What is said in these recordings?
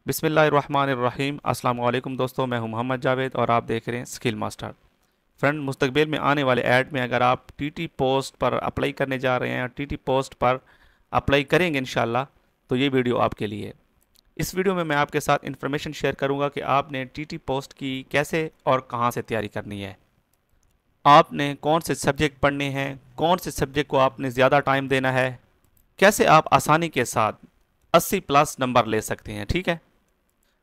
बिस्मिल्लाहिर्रहमानिर्रहीम। अस्सलाम वालेकुम दोस्तों, मैं हूं मोहम्मद जावेद और आप देख रहे हैं स्किल मास्टर। फ्रेंड, मुस्तकबिल में आने वाले ऐड में अगर आप टीटी पोस्ट पर अप्लाई करने जा रहे हैं और टीटी पोस्ट पर अप्लाई करेंगे इंशाल्लाह, तो ये वीडियो आपके लिए है। इस वीडियो में मैं आपके साथ इन्फॉर्मेशन शेयर करूंगा कि आपने टीटी पोस्ट की कैसे और कहां से तैयारी करनी है, आपने कौन से सब्जेक्ट पढ़ने हैं, कौन से सब्जेक्ट को आपने ज़्यादा टाइम देना है, कैसे आप आसानी के साथ 80 प्लस नंबर ले सकते हैं। ठीक है,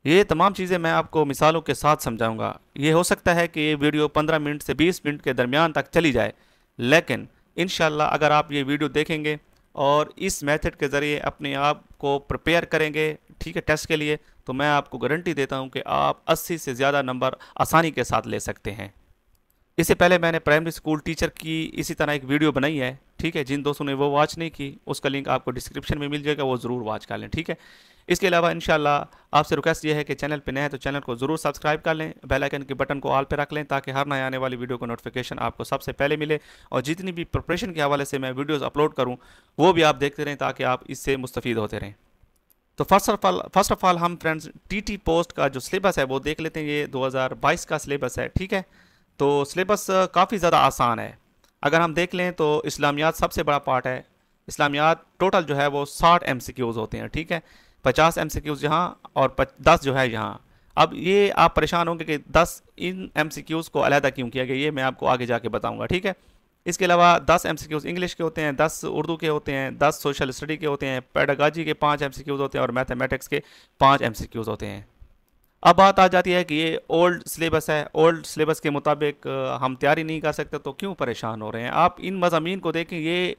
ये तमाम चीज़ें मैं आपको मिसालों के साथ समझाऊंगा। ये हो सकता है कि ये वीडियो 15 मिनट से 20 मिनट के दरमियान तक चली जाए, लेकिन इंशाल्लाह अगर आप ये वीडियो देखेंगे और इस मेथड के ज़रिए अपने आप को प्रिपेयर करेंगे, ठीक है, टेस्ट के लिए, तो मैं आपको गारंटी देता हूँ कि आप 80 से ज़्यादा नंबर आसानी के साथ ले सकते हैं। इससे पहले मैंने प्राइमरी स्कूल टीचर की इसी तरह एक वीडियो बनाई है, ठीक है। जिन दोस्तों ने वो वॉच नहीं की, उसका लिंक आपको डिस्क्रिप्शन में मिल जाएगा, वो ज़रूर वॉच कर लें, ठीक है। इसके अलावा इंशाल्लाह आपसे रिक्वेस्ट ये है कि चैनल पे नए हैं तो चैनल को ज़रूर सब्सक्राइब कर लें, बेल आइकन के बटन को ऑल पे रख लें, ताकि हर नए आने वाली वीडियो को नोटिफिकेशन आपको सबसे पहले मिले। और जितनी भी प्रिपरेशन के हवाले से मैं वीडियोज़ अपलोड करूँ वो भी आप देखते रहें, ताकि आप इससे मुस्तफ़ीद होते रहें। तो फर्स्ट ऑफ ऑल हम फ्रेंड्स टीटी पोस्ट का जो सिलेबस है वो देख लेते हैं। ये 2022 का सिलेबस है, ठीक है। तो सिलेबस काफ़ी ज़्यादा आसान है। अगर हम देख लें तो इस्लामियात सबसे बड़ा पार्ट है। इस्लामियात टोटल जो है वो 60 एमसीक्यूज़ होते हैं, ठीक है। 50 एमसीक्यूज़ यहाँ और 10 जो है यहाँ। अब ये आप परेशान होंगे कि 10 इन एमसीक्यूज़ को अलहदा क्यों किया गया, ये मैं आपको आगे जाके बताऊंगा, ठीक है। इसके अलावा 10 एमसीक्यूज़ इंग्लिश के होते हैं, 10 उर्दू के होते हैं, 10 सोशल स्टडी के होते हैं, पेडागाजी के 5 एमसीक्यूज़ होते हैं और मैथमेटिक्स के 5 एमसीक्यूज़ होते हैं। अब बात आ जाती है कि ये ओल्ड सिलेबस है, ओल्ड सिलेबस के मुताबिक हम तैयारी नहीं कर सकते, तो क्यों परेशान हो रहे हैं। आप इन मज़ामीन को देखें, ये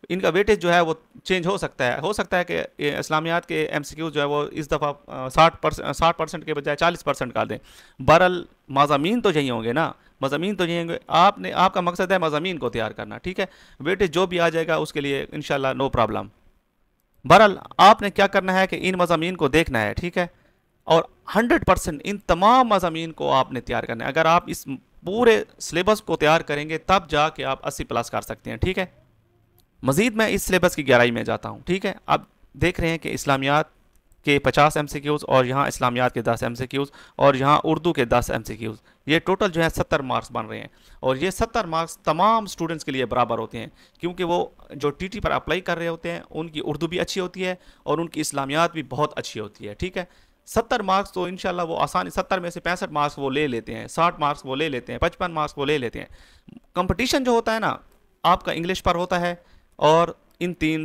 इनका वेटेज जो है वो चेंज हो सकता है कि इस्लामियात के एमसीक्यू जो है वो इस दफ़ा 60% के बजाय 40% कर दें। बहरहाल मज़ामीन तो यही होंगे ना, मज़ामीन तो यही होंगे। आपका मकसद है मज़ामीन को तैयार करना, ठीक है। वेटेज जो भी आ जाएगा उसके लिए इंशाल्लाह नो प्रॉब्लम। बहरहाल आपने क्या करना है कि इन मज़ामीन को देखना है, ठीक है, और 100% इन तमाम मज़ामीन को आपने तैयार करना है। अगर आप इस पूरे सिलेबस को तैयार करेंगे तब जाके आप 80 प्लस कर सकते हैं, ठीक है। मज़ीद मैं इस सिलेबस की गहराई में जाता हूँ, ठीक है। अब देख रहे हैं कि इस्लामियात के 50 एमसीक्यूज़ और यहाँ इस्लामियात के 10 एमसीक्यूज़ और यहाँ उर्दू के 10 एमसीक्यूज़, ये टोटल जो है 70 मार्क्स बन रहे हैं। और ये 70 मार्क्स तमाम स्टूडेंट्स के लिए बराबर होते हैं, क्योंकि वो जो टीटी पर अप्लाई कर रहे होते हैं उनकी उर्दू भी अच्छी होती है और उनकी इस्लामियात भी बहुत अच्छी होती है, ठीक है। 70 मार्क्स तो इंशाल्लाह वो आसानी, 70 में से 65 मार्क्स वो ले लेते हैं, 60 मार्क्स वो ले लेते हैं, 55 मार्क्स वो ले लेते हैं। कंपटीशन जो होता है ना, आपका इंग्लिश पर होता है और इन तीन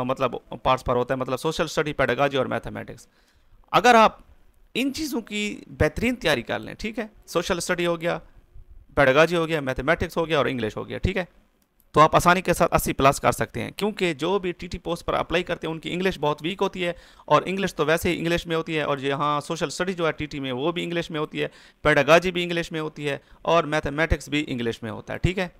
मतलब पार्ट्स पर होता है, मतलब सोशल स्टडी, पेडागॉजी और मैथमेटिक्स। अगर आप इन चीज़ों की बेहतरीन तैयारी कर लें, ठीक है, सोशल स्टडी हो गया, पेडागॉजी हो गया, मैथमेटिक्स हो गया और इंग्लिश हो गया, ठीक है, तो आप आसानी के साथ 80 प्लस कर सकते हैं। क्योंकि जो भी टीटी पोस्ट पर अप्लाई करते हैं उनकी इंग्लिश बहुत वीक होती है, और इंग्लिश तो वैसे ही इंग्लिश में होती है, और यहाँ सोशल स्टडी जो है टीटी में वो भी इंग्लिश में होती है, पेडागॉजी भी इंग्लिश में होती है और मैथमेटिक्स भी इंग्लिश में होता है, ठीक है।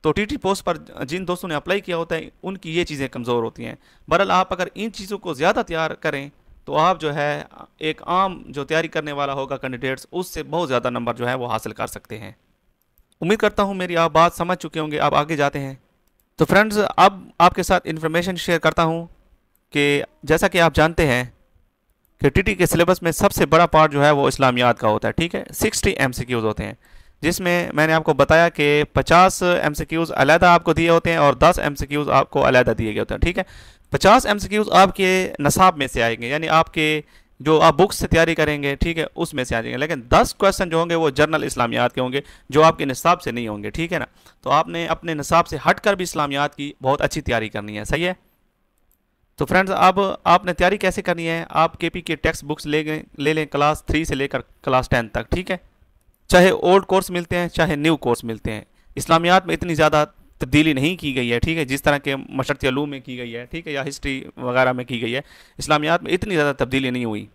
तो टीटी पोस्ट पर जिन दोस्तों ने अप्लाई किया होता है उनकी ये चीज़ें कमज़ोर होती हैं। बहरहाल आप अगर इन चीज़ों को ज़्यादा तैयार करें तो आप जो है एक आम जो तैयारी करने वाला होगा कैंडिडेट्स, उससे बहुत ज़्यादा नंबर जो है वो हासिल कर सकते हैं। उम्मीद करता हूँ मेरी आप बात समझ चुके होंगे। अब आगे जाते हैं। तो फ्रेंड्स, अब आपके साथ इन्फॉर्मेशन शेयर करता हूँ कि जैसा कि आप जानते हैं कि टीटी के सिलेबस में सबसे बड़ा पार्ट जो है वो इस्लामियात का होता है, ठीक है। 60 एमसीक्यूज़ होते हैं, जिसमें मैंने आपको बताया कि 50 एमसीक्यूज़ अलहदा आपको दिए होते हैं और 10 एमसीक्यूज़ आपको अलहदा दिए गए होते हैं, ठीक है। 50 एमसीक्यूज़ आपके नसाब में से आएंगे, यानी आपके जो आप बुक्स से तैयारी करेंगे, ठीक है, उसमें से आ जाएंगे। लेकिन 10 क्वेश्चन जो होंगे वो जनरल इस्लामियात के होंगे, जो आपके निसाब से नहीं होंगे, ठीक है ना। तो आपने अपने निसाब से हट कर भी इस्लामियात की बहुत अच्छी तैयारी करनी है, सही है। तो फ्रेंड्स, अब आपने तैयारी कैसे करनी है, आप केपी के टेक्स्ट बुक्स ले लें क्लास 3 से लेकर क्लास 10 तक, ठीक है। चाहे ओल्ड कोर्स मिलते हैं चाहे न्यू कोर्स मिलते हैं, इस्लामियात में इतनी ज़्यादा तब्दीली नहीं की गई है, ठीक है, जिस तरह के मशरती उलूम में की गई है, ठीक है, या हिस्ट्री वगैरह में की गई है। इस्लामियात में इतनी ज़्यादा तब्दीली नहीं हुई।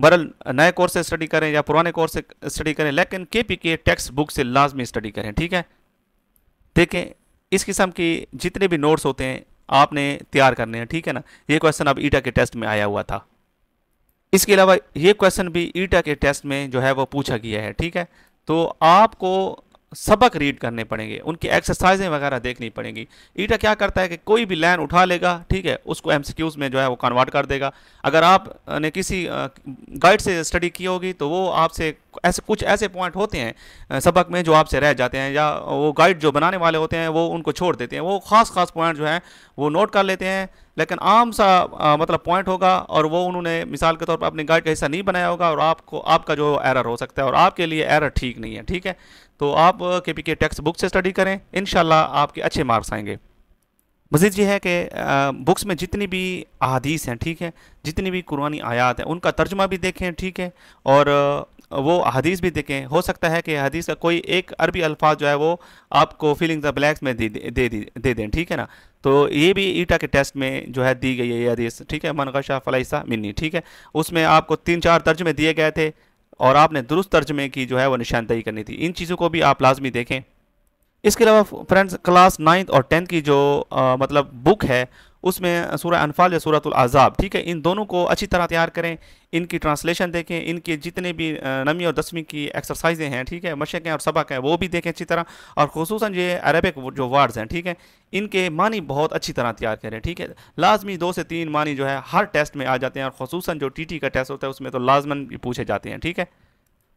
बहरहाल नए कोर्स से स्टडी करें या पुराने कोर्स से स्टडी करें, लेकिन केपी के टेक्स्ट बुक से लाजमी स्टडी करें, ठीक है। देखें, इस किस्म के जितने भी नोट्स होते हैं आपने तैयार करने हैं, ठीक है ना। ये क्वेश्चन अब ईटा के टेस्ट में आया हुआ था। इसके अलावा ये क्वेश्चन भी ईटा के टेस्ट में जो है वो पूछा गया है, ठीक है। तो आपको सबक रीड करने पड़ेंगे, उनकी एक्सरसाइजें वगैरह देखनी पड़ेंगी। ईटा क्या करता है कि कोई भी लाइन उठा लेगा, ठीक है, उसको एमसीक्यूज में जो है वो कन्वर्ट कर देगा। अगर आपने किसी गाइड से स्टडी की होगी तो वो आपसे ऐसे कुछ ऐसे पॉइंट होते हैं सबक में जो आपसे रह जाते हैं, या वो गाइड जो बनाने वाले होते हैं वो उनको छोड़ देते हैं, वो खास खास पॉइंट जो है वो नोट कर लेते हैं, लेकिन आम सा मतलब पॉइंट होगा और वो उन्होंने मिसाल के तौर पर अपने गाइड का हिस्सा नहीं बनाया होगा, और आपको आपका जो एरर हो सकता है और आपके लिए एरर ठीक नहीं है, ठीक है। तो आप केपीके टेक्स्ट बुक से स्टडी करें, इंशाल्लाह आपके अच्छे मार्क्स आएंगे। मज़ीद ये है कि बुक्स में जितनी भी अहादीस हैं, ठीक है, जितनी भी कुरानी आयात हैं उनका तर्जुमा भी देखें, ठीक है, और वो हदीस भी देखें। हो सकता है कि हदीस का कोई एक अरबी अल्फाज जो है वो आपको फिलिंग द ब्लैक्स में दे दें, ठीक है ना। तो ये भी ईटा के टेस्ट में जो है दी गई है ये हदीस, ठीक है, मन गशा फलैसा मिन्नी, ठीक है। उसमें आपको 3-4 तर्जुमे दिए गए थे और आपने दुरुस्त तर्जुमे की जो है वो निशानदेही करनी थी। इन चीज़ों को भी आप लाजमी देखें। इसके अलावा फ्रेंड्स क्लास 9th और 10th की जो मतलब बुक है उसमें सूरह अनफाल या सूरतुल अज़ाब, ठीक है, इन दोनों को अच्छी तरह तैयार करें, इनकी ट्रांसलेशन देखें, इनके जितने भी 9वीं और 10वीं की एक्सरसाइजें हैं, ठीक है, मशक़ें और सबक हैं वो भी देखें अच्छी तरह, और ख़ुसूसन ये अरबिक जो वर्ड्स हैं, ठीक है, इनके मानी बहुत अच्छी तरह तैयार करें, ठीक है। लाजमी 2 से 3 मानी जो है हर टेस्ट में आ जाते हैं, और ख़ुसूसन जो टीटी का टेस्ट होता है उसमें तो लाजमन भी पूछे जाते हैं, ठीक है।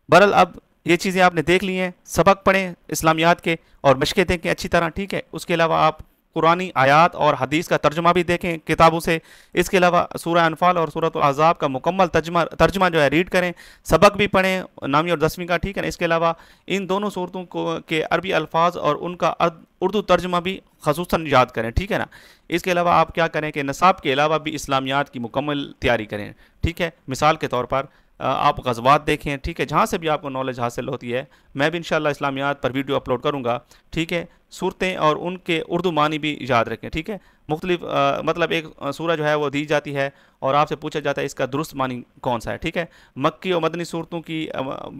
बहरहाल अब ये चीज़ें आपने देख ली हैं, सबक पढ़ें इस्लामियात के और मशक़ें देखें अच्छी तरह, ठीक है। उसके अलावा आप कुरानी आयात और हदीस का तर्जुमा भी देखें किताबों से। इसके अलावा सूरह अनफाल और सूरतुल अज़ाब का मुकम्मल तर्जुमा जो है रीड करें, सबक भी पढ़ें 9वीं और 10वीं का, ठीक है ना। इसके अलावा इन दोनों सूरतों को के अरबी अल्फाज और उनका उर्दू तर्जुमा भी ख़ुसूसन याद करें, ठीक है ना। इसके अलावा आप क्या करें कि नसाब के अलावा भी इस्लामियात की मुकम्मल तैयारी करें, ठीक है। मिसाल के तौर पर आप गज़वात देखें, ठीक है, जहाँ से भी आपको नॉलेज हासिल होती है। मैं भी इंशाल्लाह इस्लामियात पर वीडियो अपलोड करूँगा, ठीक है। सूरतें और उनके उर्दू मानी भी याद रखें, ठीक है। मुख्तलिफ मतलब एक सूरह जो है वो दी जाती है और आपसे पूछा जाता है इसका दुरुस्त मानी कौन सा है, ठीक है। मक्की और मदनी सूरतों की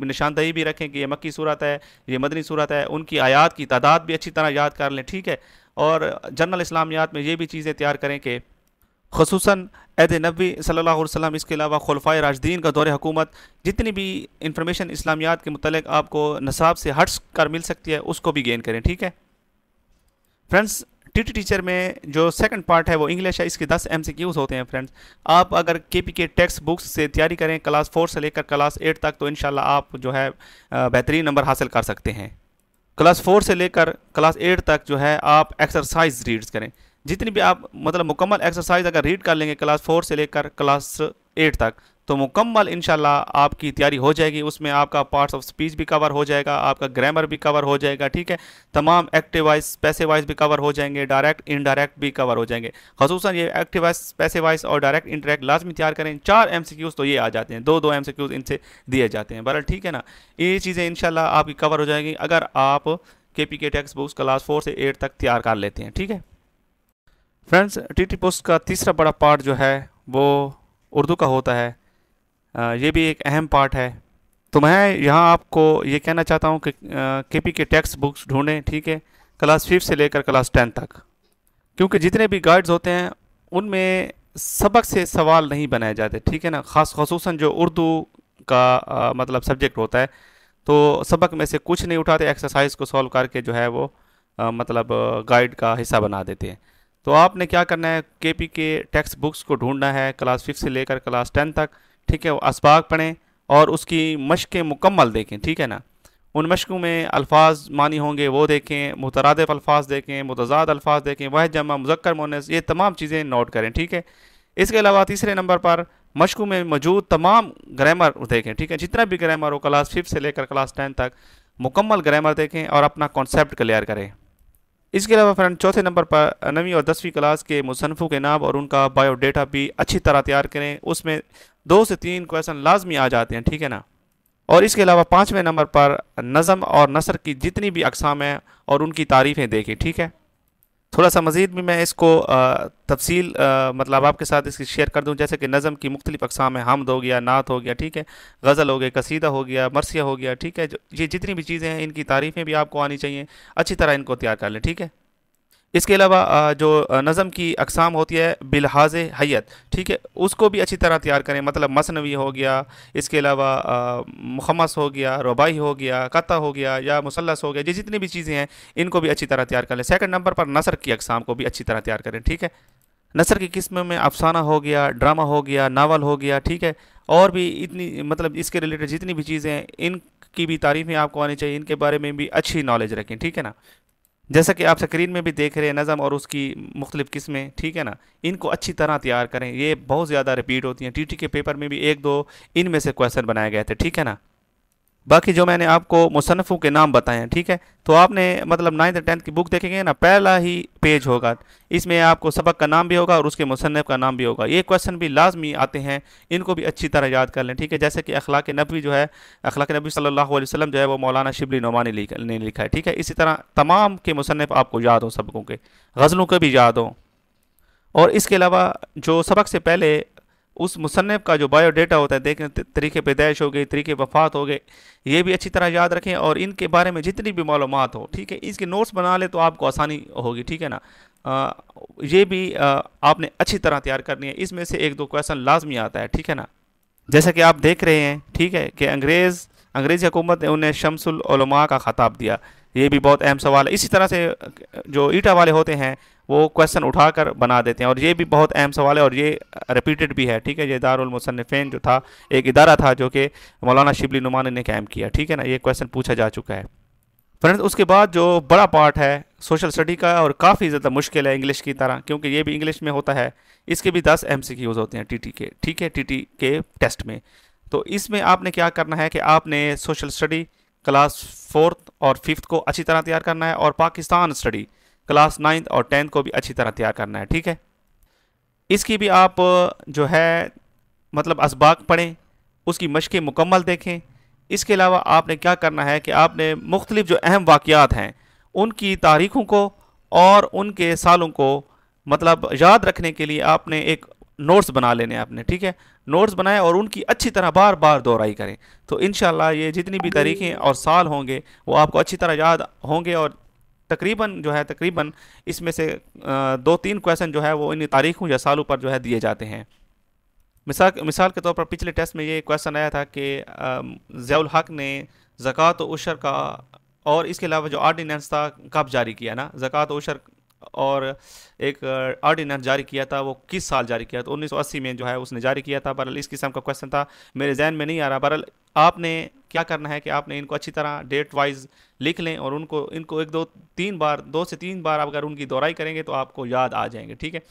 निशानदेही भी रखें कि ये मक्की सूरत है, ये मदनी सूरत है, उनकी आयात की तादाद भी अच्छी तरह याद कर लें, ठीक है। और जनरल इस्लामियात में ये भी चीज़ें तैयार करें कि ख़ुसूसन अहद नबी सल्लल्लाहु अलैहि वसल्लम, इसके अलावा खुलफाए राशिदीन का दौर हुकूमत, जितनी भी इंफॉर्मेशन इस्लामियात के मुतल्लिक़ आपको नसाब से हट कर मिल सकती है उसको भी गेन करें, ठीक है। फ्रेंड्स टीटी टीचर में जो सेकंड पार्ट है वो इंग्लिश है, इसके 10 MCQs होते हैं। फ्रेंड्स आप अगर केपीके टेक्स्ट बुक्स से तैयारी करें क्लास 4 से लेकर क्लास 8 तक तो इंशाल्लाह आप जो है बेहतरीन नंबर हासिल कर सकते हैं। क्लास 4 से लेकर क्लास 8 तक जो है आप एक्सरसाइज रीड्स करें, जितनी भी आप मतलब मुकम्मल एक्सरसाइज अगर रीड कर लेंगे क्लास 4 से लेकर क्लास 8 तक तो मुकम्मल इंशाल्लाह आपकी तैयारी हो जाएगी। उसमें आपका पार्ट्स ऑफ स्पीच भी कवर हो जाएगा, आपका ग्रामर भी कवर हो जाएगा, ठीक है। तमाम एक्टिव वाइज पैसिव वाइज भी कवर हो जाएंगे, डायरेक्ट इनडायरेक्ट भी कवर हो जाएंगे। ख़ुसूसन ये एक्टिव वाइज पैसिव वाइज और डायरेक्ट इनडायरेक्ट लाजमी तैयार करें। 4 MCQs तो ये आ जाते हैं, 2-2 MCQs इनसे दिए जाते हैं, बहरहाल ठीक है ना। ये चीज़ें इंशाल्लाह आपकी कवर हो जाएंगी अगर आप केपीके टेक्स्ट बुक्स क्लास 4 से 8 तक तैयार कर लेते हैं, ठीक है। फ्रेंड्स टीटी पोस्ट का तीसरा बड़ा पार्ट जो है वो उर्दू का होता है, ये भी एक अहम पार्ट है। तो मैं यहाँ आपको ये कहना चाहता हूँ कि केपीके टेक्स्ट बुक्स ढूंढें, ठीक है, क्लास 5 से लेकर क्लास 10 तक, क्योंकि जितने भी गाइड्स होते हैं उनमें सबक से सवाल नहीं बनाए जाते, ठीक है ना। ख़ुसूसन जो उर्दू का मतलब सब्जेक्ट होता है तो सबक में से कुछ नहीं उठाते, एक्सरसाइज को सॉल्व करके जो है वो मतलब गाइड का हिस्सा बना देते हैं। तो आपने क्या करना है, केपीके टेक्स्ट बुक्स को ढूंढना है क्लास 5 से लेकर क्लास 10 तक, ठीक है। वो असबाक पढ़ें और उसकी मशक़ें मुकम्मल देखें, ठीक है ना। उन मशक़ों में अल्फाज मानी होंगे वो देखें, मुतरादिफ अल्फाज देखें, मुतज़ाद अल्फाज देखें, वाहिद जमा मुज़क्कर मुअन्नस, ये तमाम चीज़ें नोट करें, ठीक है। इसके अलावा तीसरे नंबर पर मशक़ों में मौजूद तमाम ग्रामर देखें, ठीक है। जितना भी ग्रामर हो क्लास 5 से लेकर क्लास 10 तक मुकम्मल ग्रामर देखें और अपना कॉन्सेप्ट क्लियर करें। इसके अलावा फ्रेंड चौथे नंबर पर 9वीं और 10वीं क्लास के मुसन्निफ़ों के नाम और उनका बायोडेटा भी अच्छी तरह तैयार करें, उसमें 2 से 3 क्वेश्चन लाजमी आ जाते हैं, ठीक है ना। और इसके अलावा 5वें नंबर पर नज़म और नसर की जितनी भी अक़साम हैं और उनकी तारीफ़ें देखें, ठीक है। थोड़ा सा मज़ीद भी मैं इसको तफसील मतलब आपके साथ इसकी शेयर कर दूं, जैसे कि नज़म की मुख्तलिफ़ अक़साम है, हमद हो गया, नात हो गया, ठीक है, गज़ल हो गया, कसीदा हो गया, मरसिया हो गया, ठीक है। ये जितनी भी चीज़ें हैं इनकी तारीफ़ें भी आपको आनी चाहिए, अच्छी तरह इनको तैयार कर लें, ठीक है। इसके अलावा जो नज़म की अक़साम होती है बिलहाज हैयत, ठीक है, उसको भी अच्छी तरह तैयार करें। मतलब मसनवी हो गया, इसके अलावा मुखम्मस हो गया, रुबाई हो गया, कता हो गया या मुसल्लस हो गया, ये जितनी भी चीज़ें हैं इनको भी अच्छी तरह तैयार कर लें। सेकंड नंबर पर नसर की अक़साम को भी अच्छी तरह तैयार करें, ठीक है। नसर की किस्म में अफसाना हो गया, ड्रामा हो गया, नावल हो गया, ठीक है, और भी इतनी मतलब इसके रिलेटेड जितनी भी चीज़ें हैं इनकी भी तारीफ़ें आपको आनी चाहिए, इनके बारे में भी अच्छी नॉलेज रखें, ठीक है ना। जैसा कि आप स्क्रीन में भी देख रहे हैं नज़म और उसकी मुख्तलिफ़ किस्में, ठीक है ना, इनको अच्छी तरह तैयार करें। ये बहुत ज़्यादा रिपीट होती हैं, टीटी के पेपर में भी एक दो इनमें से क्वेश्चन बनाए गए थे, ठीक है ना। बाकी जो मैंने आपको मुसन्नफ़ों के नाम बताए हैं, ठीक है, तो आपने मतलब 9th और 10th की बुक देखेंगे ना, पहला ही पेज होगा, इसमें आपको सबक का नाम भी होगा और उसके मुसन्नफ़ का नाम भी होगा। ये क्वेश्चन भी लाजमी आते हैं, इनको भी अच्छी तरह याद कर लें, ठीक है। जैसे कि अखलाक नबी जो है, अखलाक नबी सल्लल्लाहु अलैहि वसल्लम जो है वो मौलाना शिबली नोमानी ने लिखा है, ठीक है। इसी तरह तमाम के मुसन्नफ़ आपको याद हो, सबकों के, गज़लों के भी याद हो। और इसके अलावा जो सबक से पहले उस मुसन्नफ़ का जो बायोडाटा होता है, देखें तरीक़े पैदाइश हो गई, तरीक़े वफ़ात हो गए, ये भी अच्छी तरह याद रखें और इनके बारे में जितनी भी मालूमात हो, ठीक है, इसके नोट्स बना ले तो आपको आसानी होगी, ठीक है ना। ये भी आपने अच्छी तरह तैयार करनी है। इसमें से एक दो क्वेश्चन लाजमी आता है, ठीक है ना। जैसा कि आप देख रहे हैं, ठीक है, कि अंग्रेज़ी हुकूमत ने उन्हें शम्सुल उलमा का ख़ताब दिया, ये भी बहुत अहम सवाल है। इसी तरह से जो ईटा वाले होते हैं वो क्वेश्चन उठाकर बना देते हैं और ये भी बहुत अहम सवाल है और ये रिपीटेड भी है, ठीक है। ये दारुल मुसन्निफ़ीन जो था, एक इदारा था जो कि मौलाना शिबली नुमानी ने कायम किया, ठीक है ना। ये क्वेश्चन पूछा जा चुका है फ्रेंड्स। उसके बाद जो बड़ा पार्ट है सोशल स्टडी का और काफ़ी ज़्यादा मुश्किल है इंग्लिश की तरह, क्योंकि ये भी इंग्लिश में होता है, इसके भी 10 MCQs होते हैं टीटी के, ठीक है, टीटी के टेस्ट में। तो इसमें आपने क्या करना है कि आपने सोशल स्टडी क्लास 4th और 5th को अच्छी तरह तैयार करना है और पाकिस्तान स्टडी क्लास 9th और 10th को भी अच्छी तरह तैयार करना है, ठीक है। इसकी भी आप जो है मतलब असबाक पढ़ें, उसकी मशक़ें मुकम्मल देखें। इसके अलावा आपने क्या करना है कि आपने मुख्तलिफ जो अहम वाक़यात हैं उनकी तारीख़ों को और उनके सालों को मतलब याद रखने के लिए आपने एक नोट्स बना लेने आपने, ठीक है। नोट्स बनाएं और उनकी अच्छी तरह बार बार दोहराई करें, तो इंशाल्लाह ये जितनी भी तारीखें और साल होंगे वो आपको अच्छी तरह याद होंगे। और तकरीबन इसमें से 2-3 क्वेश्चन जो है वो इन तारीखों या सालों पर जो है दिए जाते हैं। मिसाल के तौर पर पिछले टेस्ट में ये क्वेश्चन आया था कि ज़ियाउल हक ने ज़कात और उशर का और इसके अलावा जो ऑर्डिनेंस था कब जारी किया ना, ज़कात और उशर और एक ऑर्डिनेंस जारी किया था वो किस साल जारी किया, तो 1980 में जो है उसने जारी किया था। बहरहाल इस किस्म का क्वेश्चन था, मेरे जहन में नहीं आ रहा। बहरहाल आपने क्या करना है कि आपने इनको अच्छी तरह डेट वाइज लिख लें और इनको 2 से 3 बार अगर उनकी दोहराई करेंगे तो आपको याद आ जाएंगे, ठीक है।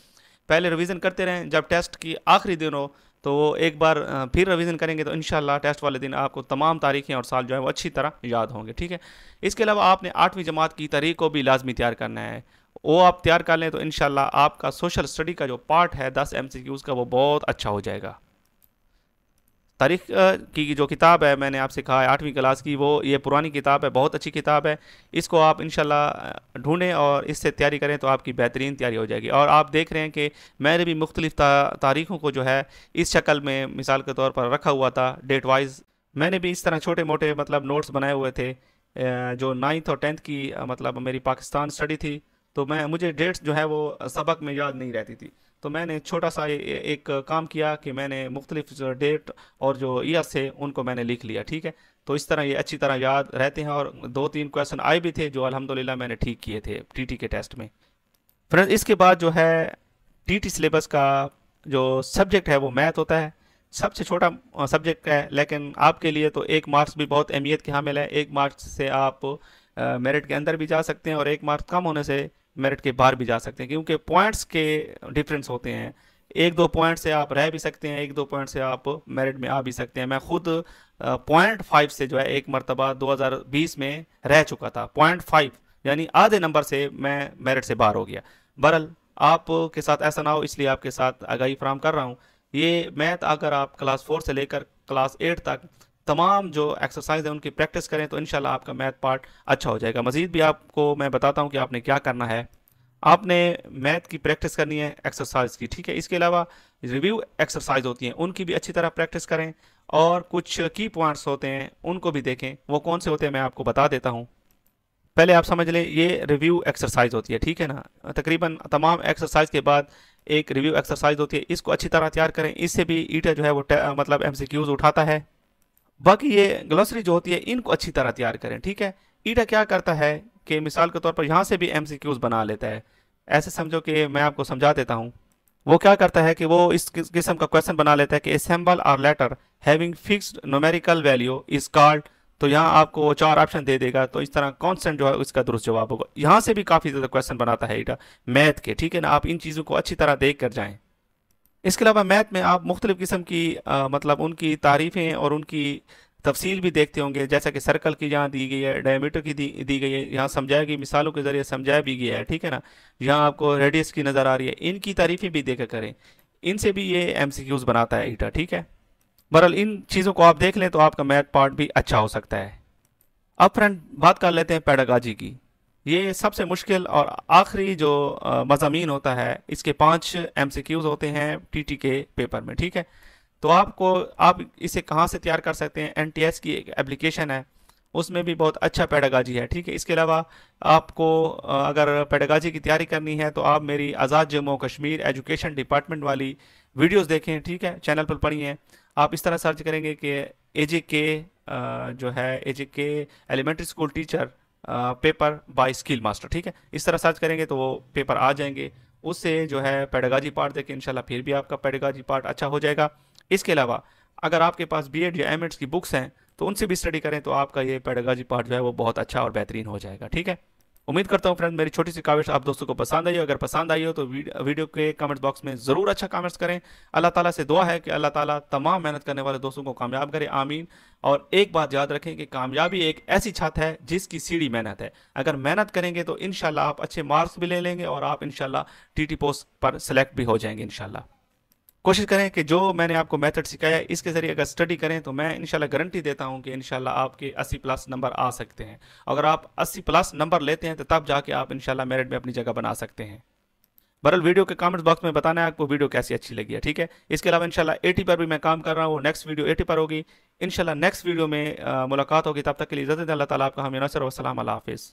पहले रिवीजन करते रहें, जब टेस्ट की आखिरी दिन हो तो वो एक बार फिर रिवीजन करेंगे तो इंशाल्लाह टेस्ट वाले दिन आपको तमाम तारीखें और साल जो है वो अच्छी तरह याद होंगे, ठीक है। इसके अलावा आपने 8वीं जमात की तारीख को भी लाजमी तैयार करना है, वो आप तैयार कर लें तो इंशाल्लाह आपका सोशल स्टडी का जो पार्ट है 10 MCQs का वो बहुत अच्छा हो जाएगा। तारीख की जो किताब है मैंने आपसे कहा है 8वीं क्लास की, वो ये पुरानी किताब है, बहुत अच्छी किताब है। इसको आप इंशाल्लाह ढूंढें और इससे तैयारी करें तो आपकी बेहतरीन तैयारी हो जाएगी। और आप देख रहे हैं कि मैंने भी मुख्तलिफ तारीखों को जो है इस शक्ल में मिसाल के तौर पर रखा हुआ था डेट वाइज। मैंने भी इस तरह छोटे मोटे मतलब नोट्स बनाए हुए थे। जो 9th और 10th की मतलब मेरी पाकिस्तान स्टडी थी, तो मुझे डेट्स जो है वो सबक में याद नहीं रहती थी, तो मैंने छोटा सा एक काम किया कि मैंने मुख्तलिफ डेट और जो ईयर्स थे उनको मैंने लिख लिया, ठीक है। तो इस तरह ये अच्छी तरह याद रहते हैं और 2-3 क्वेश्चन आए भी थे जो अल्हम्दुलिल्लाह मैंने ठीक किए थे टीटी के टेस्ट में। फ्रेंड्स, इसके बाद जो है टीटी सिलेबस का जो सब्जेक्ट है वो मैथ होता है, सबसे छोटा सब्जेक्ट है, लेकिन आपके लिए तो 1 मार्क्स भी बहुत अहमियत के हामिल है। 1 मार्क्स से आप मेरिट के अंदर भी जा सकते हैं और 1 मार्क्स कम होने से मेरिट के बाहर भी जा सकते हैं, क्योंकि पॉइंट्स के डिफरेंस होते हैं। 1-2 पॉइंट से आप रह भी सकते हैं, 1-2 पॉइंट से आप मेरिट में आ भी सकते हैं। मैं खुद 0.5 से जो है एक मरतबा 2020 में रह चुका था, 0.5 यानी आधे नंबर से मैं मेरिट से बाहर हो गया। बहरहाल आपके साथ ऐसा ना हो इसलिए आपके साथ आगाही फराहम कर रहा हूँ। ये मैथ अगर आप क्लास 4 से लेकर क्लास 8 तक तमाम जो एक्सरसाइज है उनकी प्रैक्टिस करें तो इंशाल्लाह आपका मैथ पार्ट अच्छा हो जाएगा। मज़ीद भी आपको मैं बताता हूँ कि आपने क्या करना है। आपने मैथ की प्रैक्टिस करनी है एक्सरसाइज की, ठीक है। इसके अलावा रिव्यू एक्सरसाइज होती हैं उनकी भी अच्छी तरह प्रैक्टिस करें और कुछ की पॉइंट्स होते हैं उनको भी देखें। वो कौन से होते हैं मैं आपको बता देता हूँ। पहले आप समझ लें ये रिव्यू एक्सरसाइज होती है, ठीक है ना। तकरीबन तमाम एक्सरसाइज के बाद एक रिव्यू एक्सरसाइज होती है, इसको अच्छी तरह तैयार करें, इससे भी ईटा जो है वो मतलब एमसीक्यूज उठाता है। बाकी ये ग्लोसरी जो होती है इनको अच्छी तरह तैयार करें, ठीक है। ईटा क्या करता है कि मिसाल के तौर पर यहाँ से भी एमसीक्यूज बना लेता है। ऐसे समझो कि मैं आपको समझा देता हूँ। वो क्या करता है कि वो इस किस्म का क्वेश्चन बना लेता है कि ए सिंबल और letter having fixed numerical value is called, तो यहाँ आपको वो 4 ऑप्शन दे देगा, तो इस तरह कांस्टेंट जो है इसका दुरुस्त जवाब होगा। यहाँ से भी काफ़ी ज़्यादा क्वेश्चन बनाता है ईटा मैथ के, ठीक है ना। आप इन चीज़ों को अच्छी तरह देख कर जाएँ। इसके अलावा मैथ में आप मुख्तलिफ़ किस्म की मतलब उनकी तारीफ़ें और उनकी तफसील भी देखते होंगे, जैसा कि सर्कल की यहाँ दी गई है, डायमीटर की दी गई है, यहाँ समझाया गई, मिसालों के ज़रिए समझाया भी गया है, ठीक है ना। यहाँ आपको रेडियस की नज़र आ रही है, इनकी तारीफ़ें भी देखा करें, इनसे भी ये एमसीक्यूज बनाता है ईटा, ठीक है। बहरहाल इन चीज़ों को आप देख लें तो आपका मैथ पार्ट भी अच्छा हो सकता है। अब फ्रेंड बात कर लेते हैं पेडागॉजी की। ये सबसे मुश्किल और आखिरी जो मज़ामीन होता है, इसके 5 एमसीक्यूज होते हैं टीटी के पेपर में, ठीक है। तो आप इसे कहाँ से तैयार कर सकते हैं, एनटीएस की एक एप्लीकेशन है, उसमें भी बहुत अच्छा पेडागॉजी है, ठीक है। इसके अलावा आपको अगर पेडागॉजी की तैयारी करनी है तो आप मेरी आज़ाद जम्मू कश्मीर एजुकेशन डिपार्टमेंट वाली वीडियोस देखें, ठीक है, चैनल पर पढ़ी हैं। आप इस तरह सर्च करेंगे कि एजेके जो है AJK elementary school teacher paper by skill master, ठीक है, इस तरह सर्च करेंगे तो वो पेपर आ जाएंगे। उससे जो है पेडागॉजी पार्ट देखें, इंशाल्लाह फिर भी आपका पेडागॉजी पार्ट अच्छा हो जाएगा। इसके अलावा अगर आपके पास बीएड या एमएड की बुक्स हैं तो उनसे भी स्टडी करें, तो आपका ये पेडागॉजी पार्ट जो है वो बहुत अच्छा और बेहतरीन हो जाएगा, ठीक है। उम्मीद करता हूँ फ्रेंड मेरी छोटी सी काविश आप दोस्तों को पसंद आई हो। अगर पसंद आई हो तो वीडियो के कमेंट बॉक्स में ज़रूर अच्छा कमेंट्स करें। अल्लाह ताला से दुआ है कि अल्लाह ताला तमाम मेहनत करने वाले दोस्तों को कामयाब करे, आमीन। और एक बात याद रखें कि कामयाबी एक ऐसी छत है जिसकी सीढ़ी मेहनत है। अगर मेहनत करेंगे तो इंशाल्लाह आप अच्छे मार्क्स भी ले लेंगे और आप इंशाल्लाह टीटी पोस्ट पर सेलेक्ट भी हो जाएंगे इंशाल्लाह। कोशिश करें कि जो मैंने आपको मेथड सिखाया है इसके ज़रिए अगर स्टडी करें तो मैं इंशाल्लाह गारंटी देता हूं कि इंशाल्लाह आपके 80 प्लस नंबर आ सकते हैं। अगर आप 80 प्लस नंबर लेते हैं तो तब जाके आप इंशाल्लाह मेरिट में अपनी जगह बना सकते हैं। बहरहाल वीडियो के कमेंट्स बॉक्स में बताना है आपको वीडियो कैसी अच्छी लगी है, ठीक है। इसके अलावा इंशाल्लाह 80 पर भी मैं काम कर रहा हूँ, नेक्स्ट वीडियो 80 पर होगी इंशाल्लाह। नेक्स्ट वीडियो में मुलाकात होगी, तब तक के लिए इजाज़त दें। अल्लाह ताला आपका हामी नसर व सलाम, अल्लाह हाफिज़।